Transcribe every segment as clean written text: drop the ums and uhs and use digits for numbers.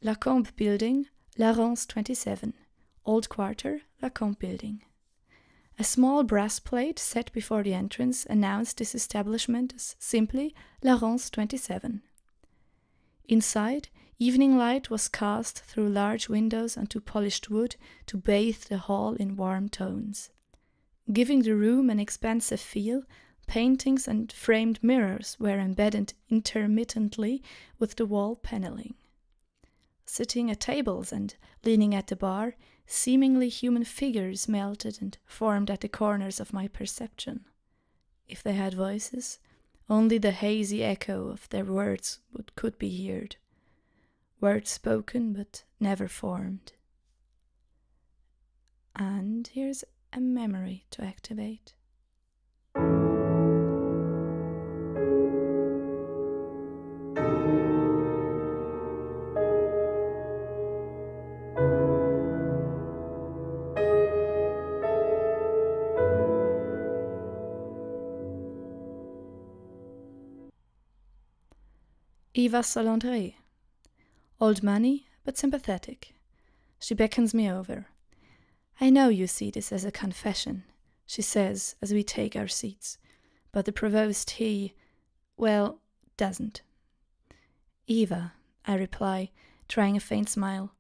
Lacombe Building, La Rance 27, Old Quarter, Lacombe Building. A small brass plate set before the entrance announced this establishment as simply La Rance 27. Inside, evening light was cast through large windows onto polished wood to bathe the hall in warm tones. Giving the room an expansive feel, paintings and framed mirrors were embedded intermittently with the wall paneling. Sitting at tables and leaning at the bar, seemingly human figures melted and formed at the corners of my perception. If they had voices, only the hazy echo of their words could be heard. Words spoken but never formed. And here's a memory to activate. Eva Salandre. Old money, but sympathetic. She beckons me over. I know you see this as a confession, she says as we take our seats, but the provost, doesn't. Eva, I reply, trying a faint smile.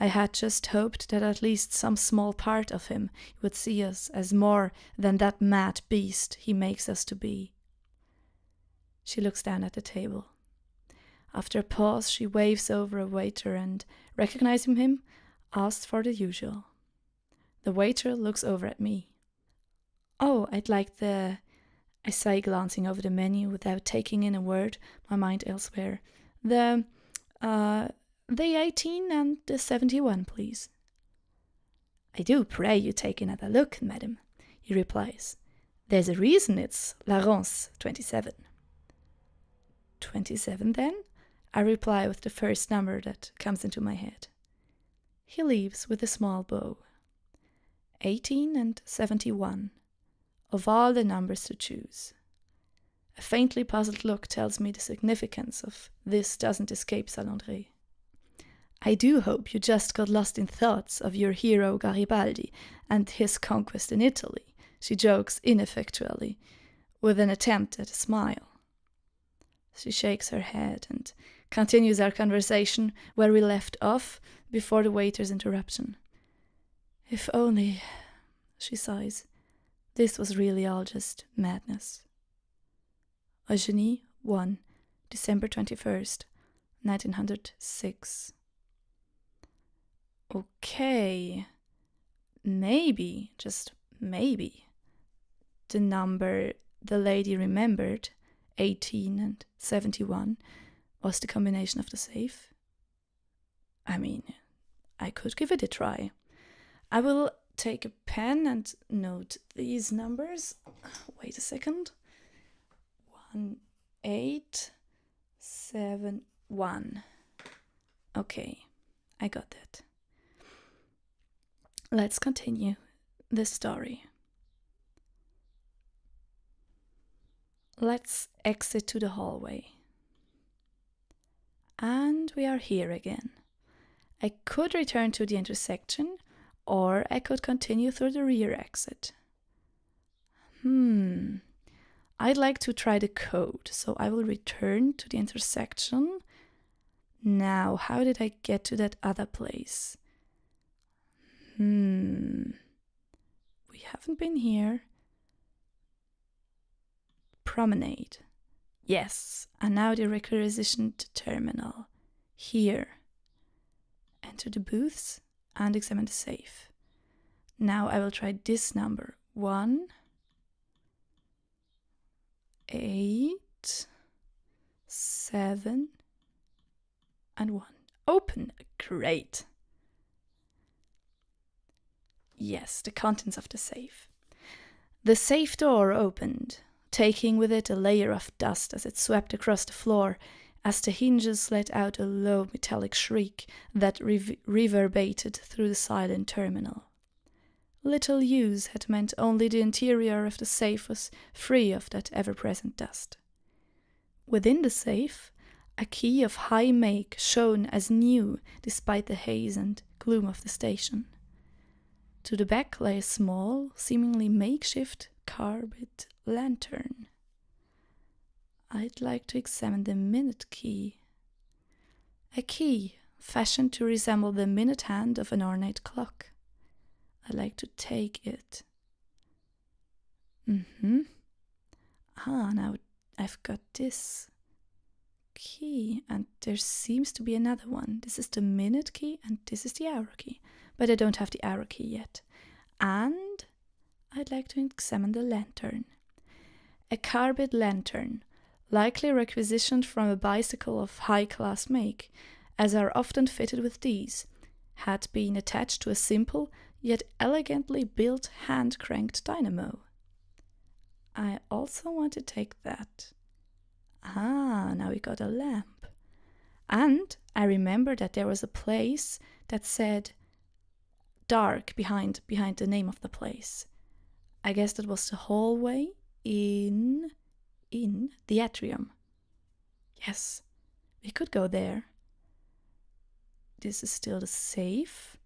I had just hoped that at least some small part of him would see us as more than that mad beast he makes us to be. She looks down at the table. After a pause, she waves over a waiter and, recognizing him, asks for the usual. The waiter looks over at me. Oh, I'd like I say, glancing over the menu without taking in a word, my mind elsewhere. The 18 and the 71, please. I do pray you take another look, madam, he replies. There's a reason it's La Rance 27. 27, then? I reply with the first number that comes into my head. He leaves with a small bow. 18 and 71. Of all the numbers to choose. A faintly puzzled look tells me the significance of this doesn't escape Salandre. I do hope you just got lost in thoughts of your hero Garibaldi and his conquest in Italy, she jokes ineffectually, with an attempt at a smile. She shakes her head and continues our conversation where we left off before the waiter's interruption. If only, she sighs, this was really all just madness. Eugenie 1, December 21st, 1906. Okay, maybe, just maybe, the number the lady remembered, 18 and 71, was the combination of the safe. I mean, I could give it a try. I will take a pen and note these numbers. Wait a second. 1871. Okay, I got that. Let's continue the story. Let's exit to the hallway. And we are here again. I could return to the intersection, or I could continue through the rear exit. I'd like to try the code, so I will return to the intersection. Now, how did I get to that other place? We haven't been here. Promenade. Yes, and now the requisitioned terminal. Here. Enter the booths and examine the safe. Now I will try this number. 1, 8, 7, and 1. Open. Great. Yes, the contents of the safe. The safe door opened, taking with it a layer of dust as it swept across the floor, as the hinges let out a low metallic shriek that reverberated through the silent terminal. Little use had meant only the interior of the safe was free of that ever-present dust. Within the safe, A key of high make shone as new despite the haze and gloom of the station. To the back lay a small, seemingly makeshift carbide lantern. I'd like to examine the minute key. A key fashioned to resemble the minute hand of an ornate clock. I'd like to take it. Now I've got this key, and there seems to be another one. This is the minute key, and this is the hour key. But I don't have the hour key yet. And I'd like to examine the lantern. A carbide lantern, likely requisitioned from a bicycle of high-class make, as are often fitted with these, had been attached to a simple yet elegantly built hand-cranked dynamo. I also want to take that. Now we got a lamp. And I remember that there was a place that said dark behind the name of the place. I guess that was the hallway in the atrium. Yes, we could go there. This is still the safe.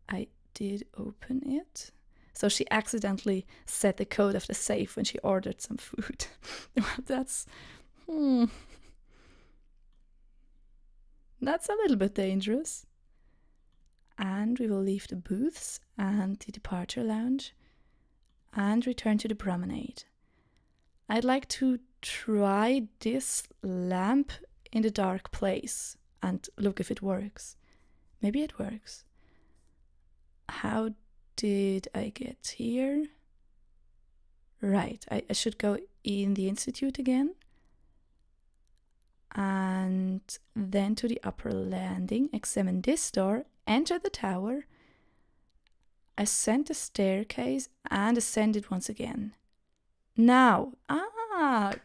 I did open it. So she accidentally set the code of the safe when she ordered some food. That's a little bit dangerous. And we will leave the booths and the departure lounge and return to the promenade. I'd like to try this lamp in the dark place and look if it works. Maybe it works. How did I get here? Right, I should go in the institute again. And then to the upper landing, examine this door, enter the tower, ascend the staircase, and ascend it once again. Now,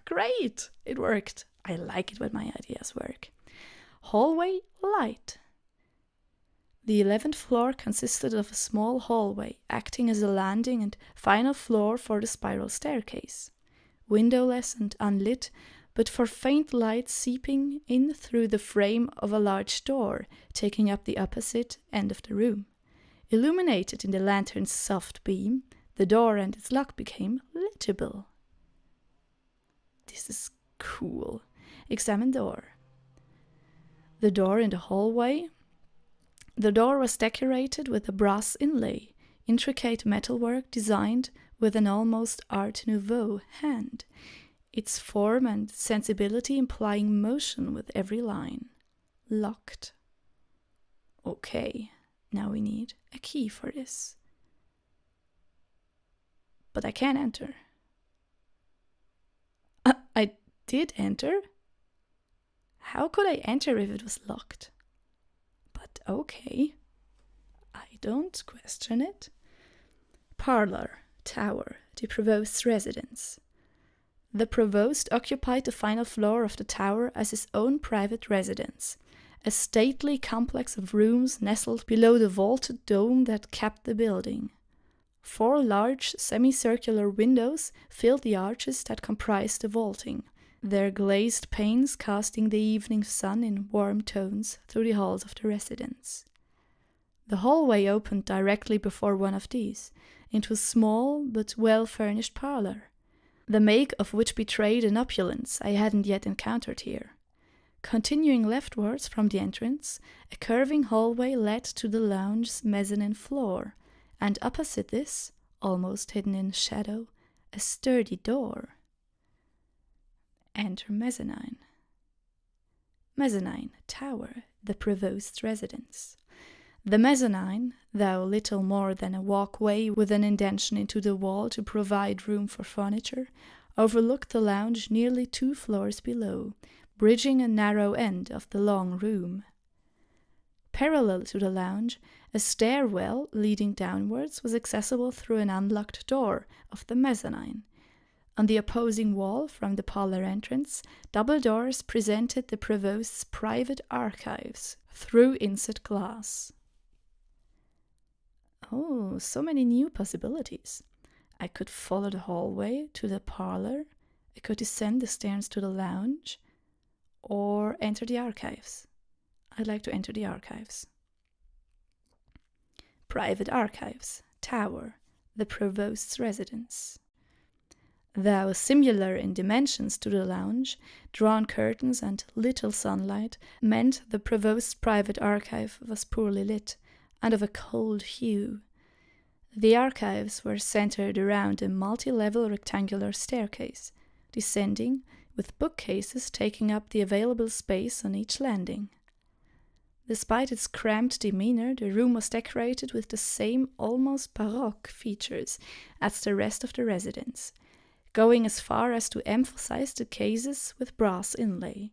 great! It worked. I like it when my ideas work. Hallway light. The 11th floor consisted of a small hallway, acting as a landing and final floor for the spiral staircase. Windowless and unlit, but for faint light seeping in through the frame of a large door, taking up the opposite end of the room. Illuminated in the lantern's soft beam, the door and its lock became legible. This is cool. Examine door. The door in the hallway. The door was decorated with a brass inlay, intricate metalwork designed with an almost Art Nouveau hand, its form and sensibility implying motion with every line. Locked. Okay, now we need a key for this. But I can't enter. I did enter? How could I enter if it was locked? But okay, I don't question it. Parlor, tower, the provost's residence. The provost occupied the final floor of the tower as his own private residence, a stately complex of rooms nestled below the vaulted dome that capped the building. 4 large semicircular windows filled the arches that comprised the vaulting, their glazed panes casting the evening sun in warm tones through the halls of the residence. The hallway opened directly before one of these, into a small but well-furnished parlor, the make of which betrayed an opulence I hadn't yet encountered here. Continuing leftwards from the entrance, a curving hallway led to the lounge's mezzanine floor, and opposite this, almost hidden in shadow, a sturdy door. Enter mezzanine. Mezzanine, tower, the provost's residence. The mezzanine, though little more than a walkway with an indentation into the wall to provide room for furniture, overlooked the lounge nearly 2 floors below, bridging a narrow end of the long room. Parallel to the lounge, a stairwell leading downwards was accessible through an unlocked door of the mezzanine. On the opposing wall from the parlor entrance, double doors presented the provost's private archives through inset glass. Oh, so many new possibilities. I could follow the hallway to the parlor, I could descend the stairs to the lounge, or enter the archives? I'd like to enter the archives. Private archives, tower, the provost's residence. Though similar in dimensions to the lounge, drawn curtains and little sunlight meant the provost's private archive was poorly lit and of a cold hue. The archives were centered around a multi-level rectangular staircase, descending, with bookcases taking up the available space on each landing. Despite its cramped demeanor, the room was decorated with the same almost baroque features as the rest of the residence, going as far as to emphasize the cases with brass inlay.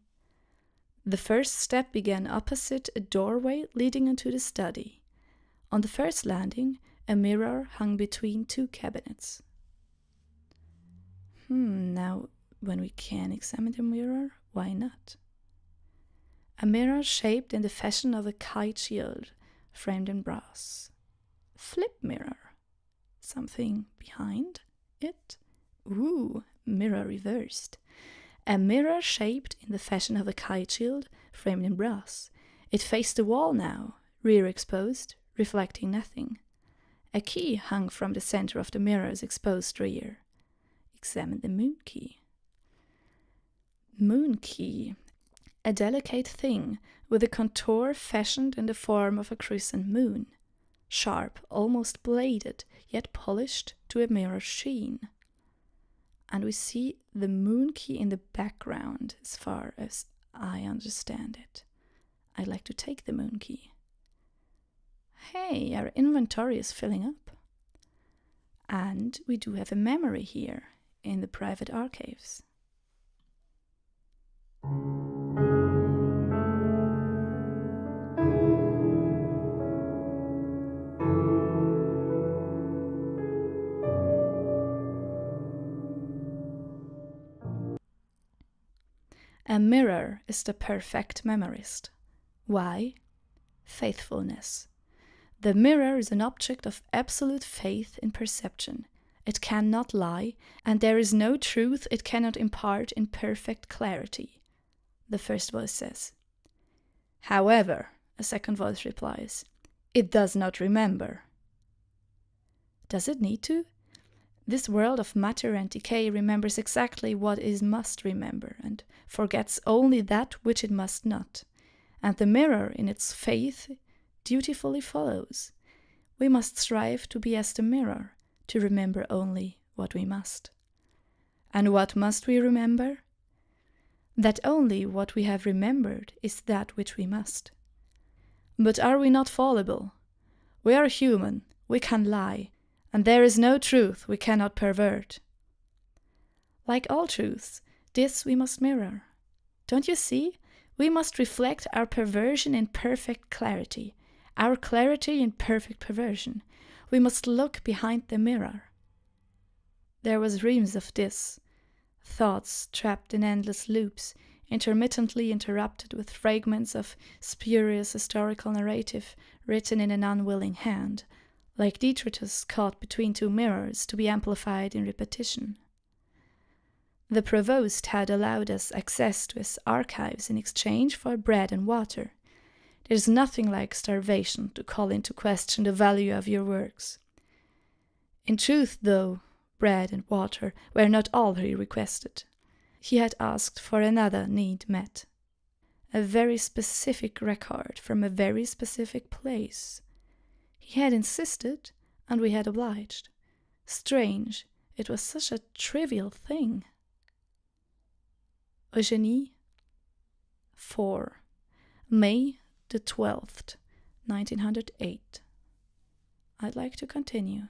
The first step began opposite a doorway leading into the study. On the first landing, a mirror hung between two cabinets. Now, when we can examine the mirror, why not? A mirror shaped in the fashion of a kite shield, framed in brass. Flip mirror. Something behind it? Ooh, mirror reversed. A mirror shaped in the fashion of a kite shield, framed in brass. It faced the wall now, rear exposed, reflecting nothing. A key hung from the center of the mirror's exposed rear. Examine the moon key. Moon key. A delicate thing with a contour fashioned in the form of a crescent moon. Sharp, almost bladed, yet polished to a mirror sheen. And we see the moon key in the background as far as I understand it. I'd like to take the moon key. Hey, our inventory is filling up. And we do have a memory here in the private archives. A mirror is the perfect memorist. Why? Faithfulness. The mirror is an object of absolute faith in perception. It cannot lie, and there is no truth it cannot impart in perfect clarity. The first voice says. However, a second voice replies, it does not remember. Does it need to? This world of matter and decay remembers exactly what it must remember and forgets only that which it must not. And the mirror, in its faith, dutifully follows. We must strive to be as the mirror, to remember only what we must. And what must we remember? That only what we have remembered is that which we must. But are we not fallible? We are human, we can lie, and there is no truth we cannot pervert. Like all truths, this we must mirror. Don't you see? We must reflect our perversion in perfect clarity, our clarity in perfect perversion. We must look behind the mirror. There was reams of this, thoughts trapped in endless loops, intermittently interrupted with fragments of spurious historical narrative written in an unwilling hand, like detritus caught between two mirrors to be amplified in repetition. The provost had allowed us access to his archives in exchange for bread and water. There is nothing like starvation to call into question the value of your works. In truth, though, bread and water were not all he requested. He had asked for another need met. A very specific record from a very specific place. He had insisted, and we had obliged. Strange, it was such a trivial thing. Eugenie 4. May the 12th, 1908. I'd like to continue.